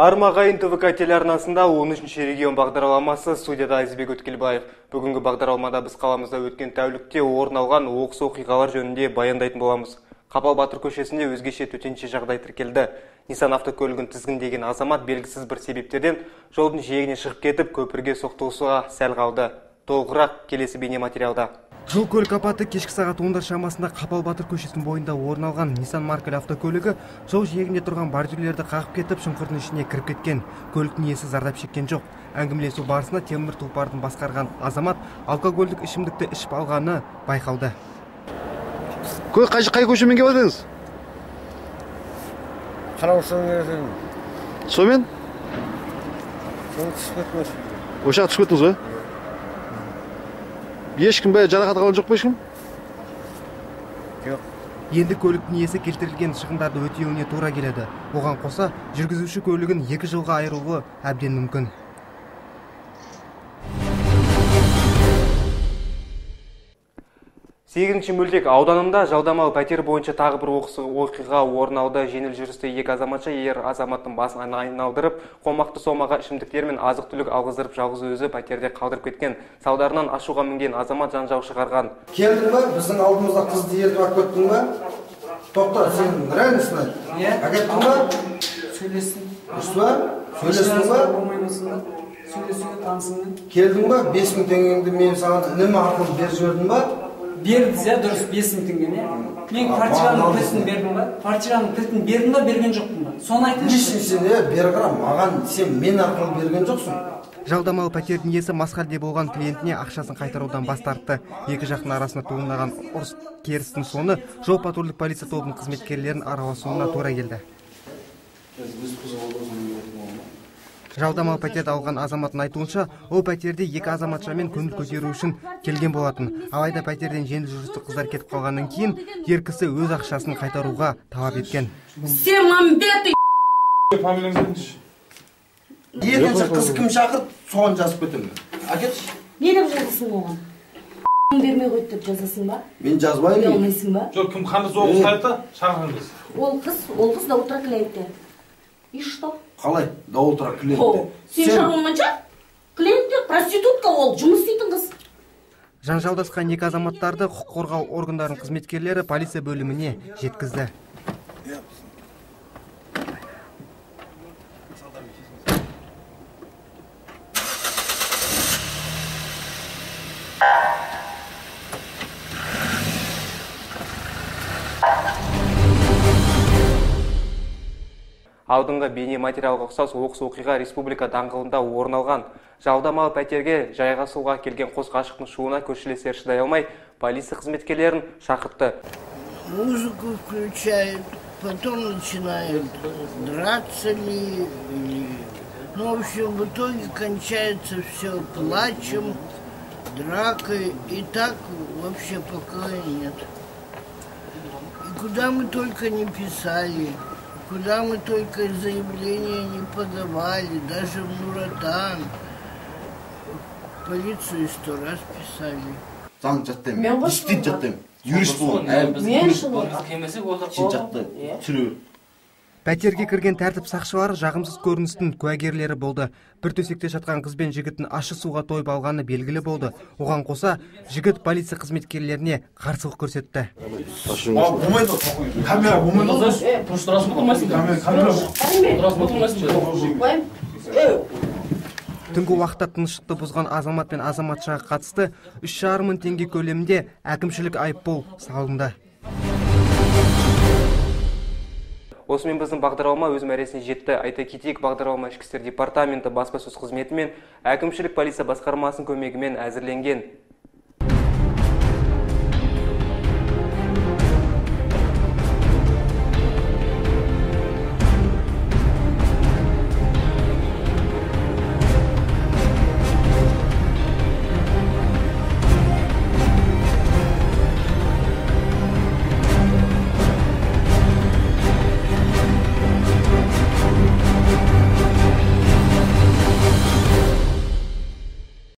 Армағайын ТВК телеарнасында 13-ші регион бағдарламасы, студияда Айзбек Өткелбаев. Бүгінгі бағдарламада біз қаламызда өткен тәулікте орын алған оқыс оқиғалар жөнінде баяндайтын боламыз. Қапал Батыр көшесінде өзгеше төтенше жағдай тіркелді. Нисан автокөлігін тізгіндеген азамат белгісіз бір себептерден жолдың жиегіне шығып кетіп, көпірге соқтығысуға сәл қалды. Толығырақ келесі бейнематериалда. Жол көлік апаты кешкі сағат 10 шамасында Қапал Батыр көшесінің бойында орын алған Нисан маркалы автокөлігі жол жиегінде тұрған бордюрлерді қағып кетіп, шұңқырдың ішіне кіріп кеткен. Көліктің иесі зардап шеккен жоқ. Әңгімелесу барысында темір тұлпардың басқарған азамат алкогольдік ішімдікті ішіп алғаны байқалды. Қай көшемен келіп жатырсыз? Қараусың Сомен? түсіп кетмеш. Ошаға түсіп кеттіңіз ғой? Ешкім бәрі жарақат алған жоқ па ешкім? Жоқ. Енді көліктің иесі келтірілген шығындарды өтеуіне тура келеді. Оған қоса жүргізуші көлігін 2 жылға айыруы әбден мүмкін. Сегізінші мөлтек ауданында жалдамалы пәтер бойынша тағы бір оқиға орын алды. Жеңіл жүрісті 2 азаматша ер азаматтың басын айналдырып, қомақты сомаға ішімдіктер мен азық-түлік алғыздырып, жалғыз өзі пәтерде қалдырып кеткен. Салдарынан ашуға мінген азамат жанжал шығарған. Келдің ба? Біздің алдымызда қызды ертіп алып кеттің ба? Тоқта, сен реальностьны әкеттің ба? Сөйлестің. Дұрыс па? Сөйлестің ба? Сөйлесуге танысың. Келдің ба? 5000 теңгеңді мен саған інім арқылы беріп жібердім ба? Берді, дұрыс 5000 теңгені. Мен квартираның кілтін бердім ба? Квартираның кілтін бердім ба, берген жоқпын ба? Соны айтыңызшы. Сен бері қара, маған сен мен арқылы берген жоқсың. Жалдамалы пәтердің иесі мас халде болған клиентіне ақшасын қайтарудан бас тартты. Екі жақтың арасында туындаған ұрыс керістің соңы жол патрульдік полиция тобының қызметкерлерінің араласуына тура келді. Жалдамалы пәтерді алған азаматтың айтуынша, ол пәтерде 2 азаматшамен көңіл көтеру үшін келген болатын. Алайда пәтерден жеңіл жүрісті қыздар кетіп қалғаннан кейін, ер кісі өз ақшасын қайтаруға талап еткен. Екінші қыз кім шақырып, соған жазып кетемін. Әкетші. Не деп жазасың оған? Бермей қойды деп жазасың ба? Мен жазбаймын. Алмайсың ба? Жоқ, кім қанды соғыс қайты? Шақырыңыз. Ол қыз да утра клиентте. И что? Қалай? Да утра клиентте. Сен шақырғанша? Клиентте проститутка ол, жұмыс істейтін қыз. Жанжалдасқан 2 азаматтарды құқық қорғау органдарының қызметкерлері полиция бөліміне жеткізді. Алдыңғы бейне материалға ұқсас оқыс оқиға республика даңғылында орын алған. Жалдамалы пәтерге жайғасуға келген қос ғашықтың шуына көршілестер шыдай алмай, полиция қызметкерлерін шақыртты. Музыку включает, потом начинают драться ли. Ну, в общем, в итоге кончается все плачем, дракой, и так вообще покоя нет. И куда мы только не писали. Куда мы только заявления не подавали, даже в Нуратан. Полицию 100 раз писали. Заң жаттым, істеп жаттым. Юрист болған. Сен жатты, сүрі. Пәтерге кірген тәртіп сақшылары жағымсыз көріністің куәгерлері болды. Бір төсекте жатқан қыз бен жігіттің ащы суға тойып алғаны белгілі болды. Оған қоса жігіт полиция қызметкерлеріне қарсылық көрсетті. Камера болмайды. Түнгі уақытта тыныштықты бұзған азамат пен азаматшаға қатысты 3,5 мың теңге көлемінде әкімшілік айыппұл салынды. Осымен біздің бағдарлама өз мәресіне жетті. Айта кетейік, бағдарлама ішкі істер департаменті баспасөз қызметі мен әкімшілік полиция басқармасының көмегімен әзірленген.